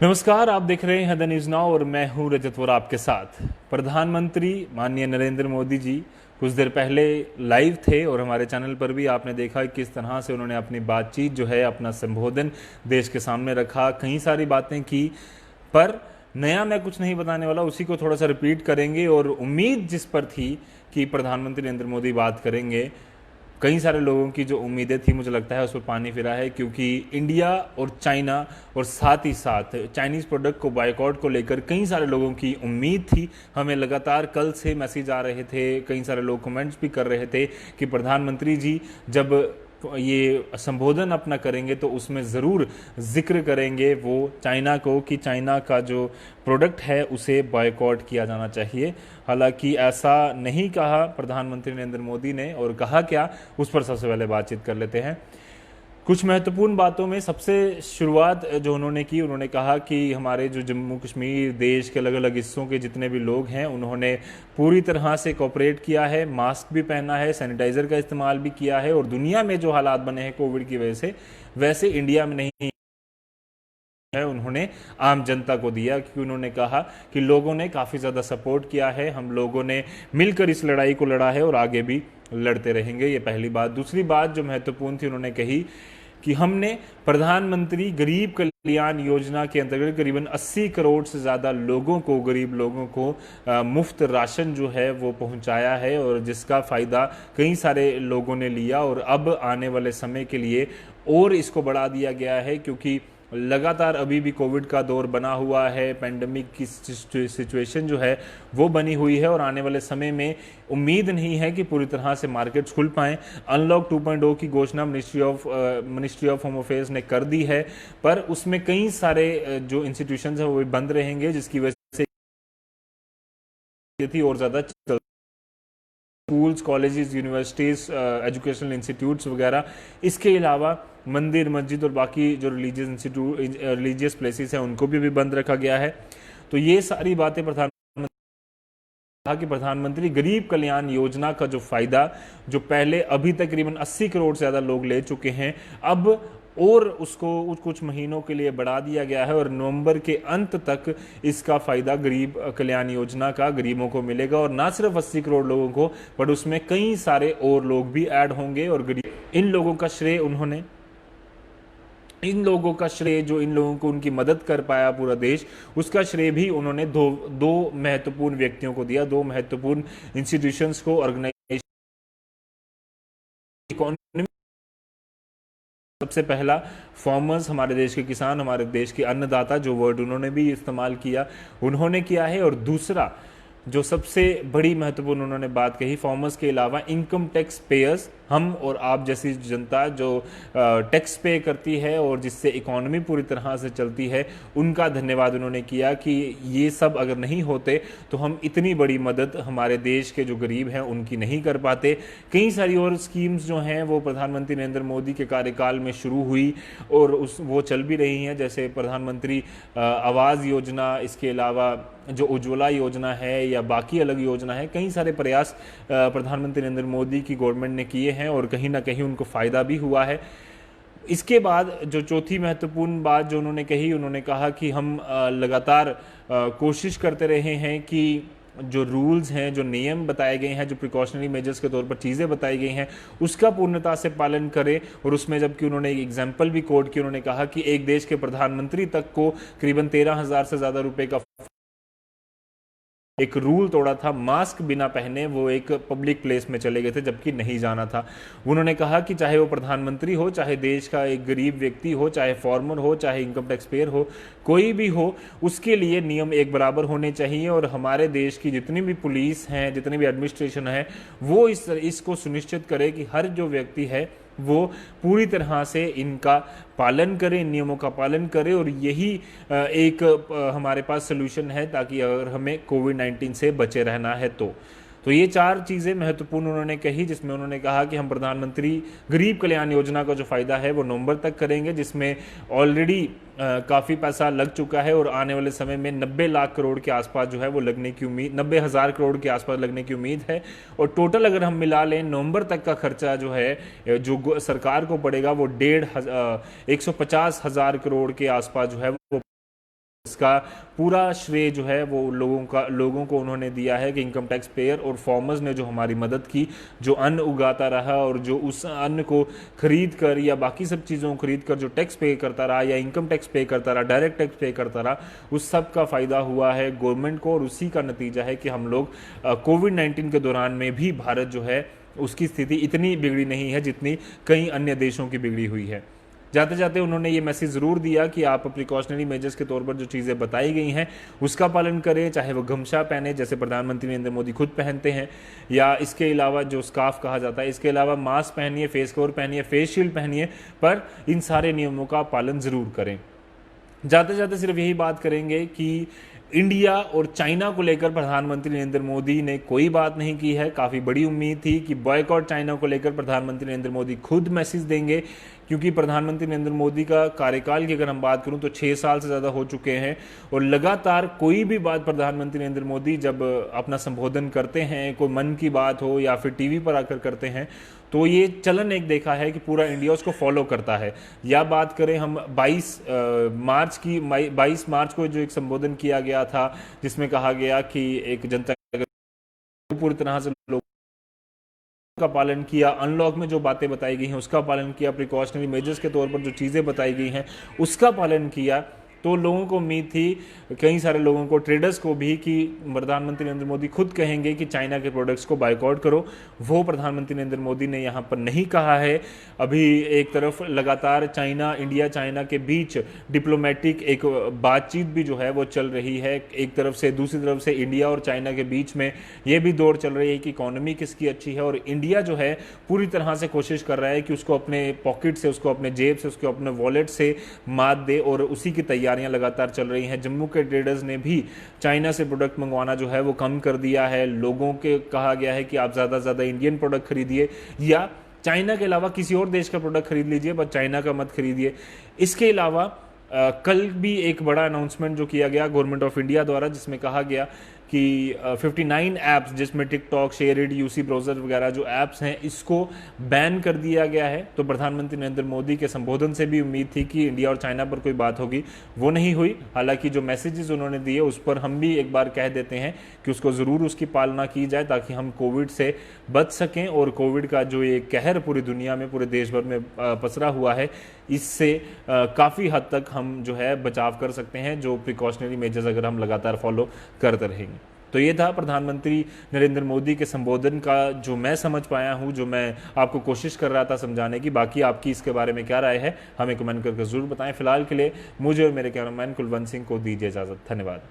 नमस्कार, आप देख रहे हैं द न्यूज़ नाउ और मैं हूं रजत वोरा आपके साथ। प्रधानमंत्री माननीय नरेंद्र मोदी जी कुछ देर पहले लाइव थे और हमारे चैनल पर भी आपने देखा किस तरह से उन्होंने अपनी बातचीत जो है, अपना संबोधन देश के सामने रखा, कई सारी बातें की। पर नया मैं कुछ नहीं बताने वाला, उसी को थोड़ा सा रिपीट करेंगे। और उम्मीद जिस पर थी कि प्रधानमंत्री नरेंद्र मोदी बात करेंगे, कई सारे लोगों की जो उम्मीदें थी, मुझे लगता है उस पर पानी फिरा है। क्योंकि इंडिया और चाइना और साथ ही साथ चाइनीज़ प्रोडक्ट को बायकॉट को लेकर कई सारे लोगों की उम्मीद थी। हमें लगातार कल से मैसेज आ रहे थे, कई सारे लोग कमेंट्स भी कर रहे थे कि प्रधानमंत्री जी जब ये संबोधन अपना करेंगे तो उसमें ज़रूर जिक्र करेंगे वो चाइना को, कि चाइना का जो प्रोडक्ट है उसे बॉयकॉट किया जाना चाहिए। हालांकि ऐसा नहीं कहा प्रधानमंत्री नरेंद्र मोदी ने, और कहा क्या उस पर सबसे पहले बातचीत कर लेते हैं। कुछ महत्वपूर्ण बातों में सबसे शुरुआत जो उन्होंने की, उन्होंने कहा कि हमारे जो जम्मू कश्मीर देश के अलग अलग हिस्सों के जितने भी लोग हैं उन्होंने पूरी तरह से कोऑपरेट किया है, मास्क भी पहना है, सैनिटाइज़र का इस्तेमाल भी किया है। और दुनिया में जो हालात बने हैं कोविड की वजह से, वैसे इंडिया में नहीं है, उन्होंने आम जनता को दिया। क्योंकि उन्होंने कहा कि लोगों ने काफ़ी ज़्यादा सपोर्ट किया है, हम लोगों ने मिलकर इस लड़ाई को लड़ा है और आगे भी लड़ते रहेंगे। ये पहली बात। दूसरी बात जो महत्वपूर्ण थी, उन्होंने कही कि हमने प्रधानमंत्री गरीब कल्याण योजना के अंतर्गत करीबन 80 करोड़ से ज़्यादा लोगों को, गरीब लोगों को मुफ्त राशन जो है वो पहुंचाया है, और जिसका फ़ायदा कई सारे लोगों ने लिया। और अब आने वाले समय के लिए और इसको बढ़ा दिया गया है, क्योंकि लगातार अभी भी कोविड का दौर बना हुआ है, पेंडेमिक की सिचुएशन जो है वो बनी हुई है। और आने वाले समय में उम्मीद नहीं है कि पूरी तरह से मार्केट्स खुल पाएँ। अनलॉक 2.0 की घोषणा मिनिस्ट्री ऑफ होम अफेयर्स ने कर दी है, पर उसमें कई सारे जो इंस्टीट्यूशंस हैं वो भी बंद रहेंगे, जिसकी वजह से थी और ज़्यादा schools, colleges, universities, educational institutes वगैरह। इसके अलावा मंदिर, मस्जिद और बाकी जो रिलीजियस प्लेसेस हैं उनको भी बंद रखा गया है। तो ये सारी बातें कहा कि प्रधानमंत्री गरीब कल्याण योजना का जो फायदा, जो पहले अभी तक करीबन 80 करोड़ से ज़्यादा लोग ले चुके हैं, अब और उसको कुछ महीनों के लिए बढ़ा दिया गया है। और नवंबर के अंत तक इसका फायदा गरीब कल्याण योजना का गरीबों को मिलेगा। और ना सिर्फ 80 करोड़ लोगों को, पर उसमें कई सारे और लोग भी ऐड होंगे। और गरीब इन लोगों का श्रेय जो इन लोगों को उनकी मदद कर पाया पूरा देश, उसका श्रेय भी उन्होंने दो महत्वपूर्ण व्यक्तियों को दिया, दो महत्वपूर्ण इंस्टीट्यूशंस को, ऑर्गेनाइजेशन। इकोनॉमी सबसे पहला फार्मर्स, हमारे देश के किसान, हमारे देश के अन्नदाता, जो वर्ड उन्होंने भी इस्तेमाल किया, उन्होंने किया है। और दूसरा जो सबसे बड़ी महत्वपूर्ण उन्होंने बात कही, फार्मर्स के अलावा इनकम टैक्स पेयर्स, हम और आप जैसी जनता जो टैक्स पे करती है और जिससे इकोनॉमी पूरी तरह से चलती है, उनका धन्यवाद उन्होंने किया कि ये सब अगर नहीं होते तो हम इतनी बड़ी मदद हमारे देश के जो गरीब हैं उनकी नहीं कर पाते। कई सारी और स्कीम्स जो हैं वो प्रधानमंत्री नरेंद्र मोदी के कार्यकाल में शुरू हुई और वो चल भी रही हैं, जैसे प्रधानमंत्री आवास योजना, इसके अलावा जो उज्ज्वला योजना है या बाकी अलग योजना है। कई सारे प्रयास प्रधानमंत्री नरेंद्र मोदी की गवर्नमेंट ने किए हैं और कहीं ना कहीं उनको फ़ायदा भी हुआ है। इसके बाद जो चौथी महत्वपूर्ण बात जो उन्होंने कही, उन्होंने कहा कि हम लगातार कोशिश करते रहे हैं कि जो रूल्स हैं, जो नियम बताए गए हैं, जो प्रिकॉशनरी मेजर्स के तौर पर चीज़ें बताई गई हैं, उसका पूर्णता से पालन करें। और उसमें जबकि उन्होंने एक एग्जाम्पल भी कोट की, उन्होंने कहा कि एक देश के प्रधानमंत्री तक को करीबन 13,000 से ज़्यादा रुपए का एक रूल तोड़ा था, मास्क बिना पहने वो एक पब्लिक प्लेस में चले गए थे जबकि नहीं जाना था। उन्होंने कहा कि चाहे वो प्रधानमंत्री हो, चाहे देश का एक गरीब व्यक्ति हो, चाहे फार्मर हो, चाहे इनकम टैक्स पेयर हो, कोई भी हो, उसके लिए नियम एक बराबर होने चाहिए। और हमारे देश की जितनी भी पुलिस हैं, जितनी भी एडमिनिस्ट्रेशन है, वो इसको सुनिश्चित करे कि हर जो व्यक्ति है वो पूरी तरह से इनका पालन करे, इन नियमों का पालन करे। और यही एक हमारे पास सोल्यूशन है, ताकि अगर हमें कोविड-19 से बचे रहना है तो ये चार चीज़ें महत्वपूर्ण उन्होंने कही, जिसमें उन्होंने कहा कि हम प्रधानमंत्री गरीब कल्याण योजना का जो फ़ायदा है वो नवंबर तक करेंगे, जिसमें ऑलरेडी काफ़ी पैसा लग चुका है और आने वाले समय में 90 लाख करोड़ के आसपास जो है वो लगने की उम्मीद, 90,000 करोड़ के आसपास लगने की उम्मीद है। और टोटल अगर हम मिला लें, नवंबर तक का खर्चा जो है जो सरकार को पड़ेगा वो 150,000 करोड़ के आसपास जो है वो इसका पूरा श्रेय जो है वो लोगों को उन्होंने दिया है कि इनकम टैक्स पेयर और फार्मर्स ने जो हमारी मदद की, जो अन्न उगाता रहा और जो उस अन्न को खरीद कर या बाकी सब चीज़ों को खरीद कर जो टैक्स पे करता रहा या इनकम टैक्स पे करता रहा, डायरेक्ट टैक्स पे करता रहा, उस सब का फ़ायदा हुआ है गवर्नमेंट को। और उसी का नतीजा है कि हम लोग कोविड-19 के दौरान में भी भारत जो है उसकी स्थिति इतनी बिगड़ी नहीं है जितनी कई अन्य देशों की बिगड़ी हुई है। जाते जाते उन्होंने ये मैसेज ज़रूर दिया कि आप प्रिकॉशनरी मेजर्स के तौर पर जो चीज़ें बताई गई हैं उसका पालन करें, चाहे वो गमछा पहने जैसे प्रधानमंत्री नरेंद्र मोदी खुद पहनते हैं, या इसके अलावा जो स्कार्फ कहा जाता है, इसके अलावा मास्क पहनिए, फेस कवर पहनिए, फेस शील्ड पहनिए, पर इन सारे नियमों का पालन ज़रूर करें। जाते जाते सिर्फ यही बात करेंगे कि इंडिया और चाइना को लेकर प्रधानमंत्री नरेंद्र मोदी ने कोई बात नहीं की है। काफ़ी बड़ी उम्मीद थी कि बॉयकॉट चाइना को लेकर प्रधानमंत्री नरेंद्र मोदी खुद मैसेज देंगे, क्योंकि प्रधानमंत्री नरेंद्र मोदी का कार्यकाल की अगर हम बात करूं तो 6 साल से ज़्यादा हो चुके हैं और लगातार कोई भी बात प्रधानमंत्री नरेंद्र मोदी जब अपना संबोधन करते हैं, कोई मन की बात हो या फिर टीवी पर आकर करते हैं, तो ये चलन एक देखा है कि पूरा इंडिया उसको फॉलो करता है। या बात करें हम 22 मार्च को जो एक संबोधन किया गया था जिसमें कहा गया कि एक जनता पूरी तरह से लोग का पालन किया, अनलॉक में जो बातें बताई गई हैं उसका पालन किया, प्रिकॉशनरी मेजर्स के तौर पर जो चीज़ें बताई गई हैं उसका पालन किया, तो लोगों को उम्मीद थी, कई सारे लोगों को, ट्रेडर्स को भी, कि प्रधानमंत्री नरेंद्र मोदी खुद कहेंगे कि चाइना के प्रोडक्ट्स को बाइकआउट करो। वो प्रधानमंत्री नरेंद्र मोदी ने यहाँ पर नहीं कहा है। अभी एक तरफ लगातार इंडिया चाइना के बीच डिप्लोमेटिक एक बातचीत भी जो है वो चल रही है एक तरफ से, दूसरी तरफ से इंडिया और चाइना के बीच में ये भी दौड़ चल रही है कि इकोनॉमी किसकी अच्छी है, और इंडिया जो है पूरी तरह से कोशिश कर रहा है कि उसको अपने पॉकेट से, उसको अपने जेब से, उसको अपने वॉलेट से मात दे, और उसी की तैयारियां लगातार चल रही हैं। जम्मू के ट्रेडर्स ने भी चाइना से प्रोडक्ट मंगवाना जो है वो कम कर दिया है। लोगों के कहा गया है कि आप ज़्यादा से ज़्यादा इंडियन प्रोडक्ट खरीदिए या चाइना के अलावा किसी और देश का प्रोडक्ट खरीद लीजिए, बस चाइना का मत खरीदिए। इसके अलावा कल भी एक बड़ा अनाउंसमेंट जो किया गया गवर्नमेंट ऑफ इंडिया द्वारा, जिसमें कहा गया कि 59 ऐप्स जिसमें टिकटॉक, शेयरिड, यूसी ब्राउज़र वगैरह जो ऐप्स हैं इसको बैन कर दिया गया है। तो प्रधानमंत्री नरेंद्र मोदी के संबोधन से भी उम्मीद थी कि इंडिया और चाइना पर कोई बात होगी, वो नहीं हुई। हालांकि जो मैसेजेस उन्होंने दिए उस पर हम भी एक बार कह देते हैं कि उसको ज़रूर उसकी पालना की जाए ताकि हम कोविड से बच सकें, और कोविड का जो ये कहर पूरी दुनिया में, पूरे देश भर में पसरा हुआ है, इससे काफ़ी हद तक हम जो है बचाव कर सकते हैं, जो प्रिकॉशनरी मेजर्स अगर हम लगातार फॉलो करते रहेंगे। तो ये था प्रधानमंत्री नरेंद्र मोदी के संबोधन का जो मैं समझ पाया हूँ, जो मैं आपको कोशिश कर रहा था समझाने की। बाकी आपकी इसके बारे में क्या राय है हमें कमेंट करके ज़रूर बताएं। फिलहाल के लिए मुझे और मेरे कैमरामैन कुलवंत सिंह को दीजिए इजाज़त। धन्यवाद।